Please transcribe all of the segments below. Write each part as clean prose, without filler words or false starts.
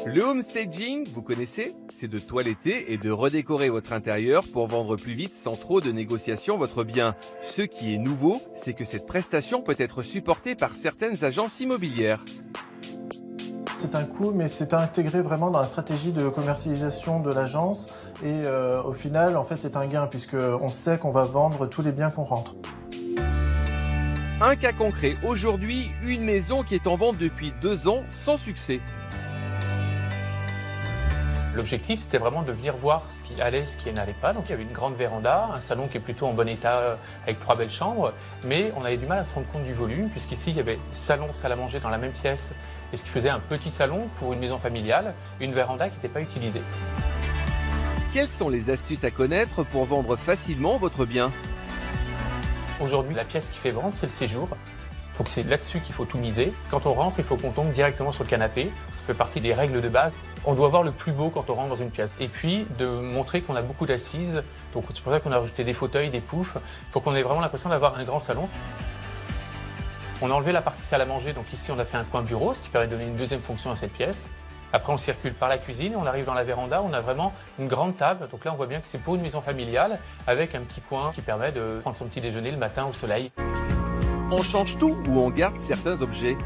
Le home staging, vous connaissez? C'est de toiletter et de redécorer votre intérieur pour vendre plus vite sans trop de négociations votre bien. Ce qui est nouveau, c'est que cette prestation peut être supportée par certaines agences immobilières. C'est un coût, mais c'est intégré vraiment dans la stratégie de commercialisation de l'agence. Et au final, en fait, c'est un gain puisqu'on sait qu'on va vendre tous les biens qu'on rentre. Un cas concret, aujourd'hui, une maison qui est en vente depuis 2 ans sans succès. L'objectif, c'était vraiment de venir voir ce qui allait, ce qui n'allait pas. Donc il y avait une grande véranda, un salon qui est plutôt en bon état avec 3 belles chambres, mais on avait du mal à se rendre compte du volume, puisqu'ici il y avait salon, salle à manger dans la même pièce, et ce qui faisait un petit salon pour une maison familiale, une véranda qui n'était pas utilisée. Quelles sont les astuces à connaître pour vendre facilement votre bien? Aujourd'hui, la pièce qui fait vendre, c'est le séjour. Donc c'est là-dessus qu'il faut tout miser. Quand on rentre, il faut qu'on tombe directement sur le canapé. Ça fait partie des règles de base. On doit voir le plus beau quand on rentre dans une pièce. Et puis de montrer qu'on a beaucoup d'assises. Donc c'est pour ça qu'on a rajouté des fauteuils, des poufs, pour qu'on ait vraiment l'impression d'avoir un grand salon. On a enlevé la partie salle à manger. Donc ici, on a fait un coin bureau, ce qui permet de donner une deuxième fonction à cette pièce. Après, on circule par la cuisine, on arrive dans la véranda, on a vraiment une grande table. Donc là, on voit bien que c'est pour une maison familiale, avec un petit coin qui permet de prendre son petit déjeuner le matin au soleil. On change tout ou on garde certains objets?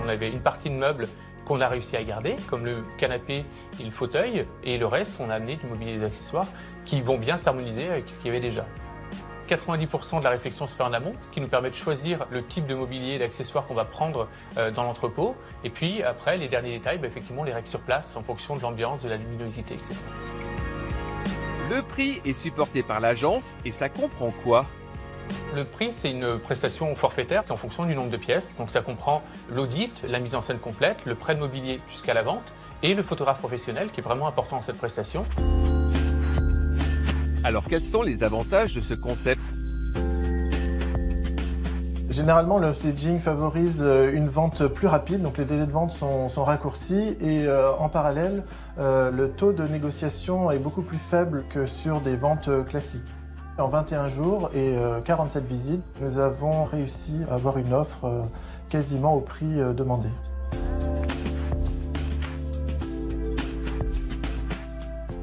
On avait une partie de meubles qu'on a réussi à garder, comme le canapé et le fauteuil, et le reste, on a amené du mobilier et des accessoires qui vont bien s'harmoniser avec ce qu'il y avait déjà. 90% de la réflexion se fait en amont, ce qui nous permet de choisir le type de mobilier et d'accessoires qu'on va prendre dans l'entrepôt. Et puis après, les derniers détails, effectivement, on les règle sur place en fonction de l'ambiance, de la luminosité, etc. Le prix est supporté par l'agence et ça comprend quoi? Le prix, c'est une prestation forfaitaire qui est en fonction du nombre de pièces. Donc ça comprend l'audit, la mise en scène complète, le prêt de mobilier jusqu'à la vente et le photographe professionnel qui est vraiment important dans cette prestation. Alors quels sont les avantages de ce concept? Généralement, le staging favorise une vente plus rapide, donc les délais de vente sont raccourcis et en parallèle, le taux de négociation est beaucoup plus faible que sur des ventes classiques. En 21 jours et 47 visites, nous avons réussi à avoir une offre quasiment au prix demandé.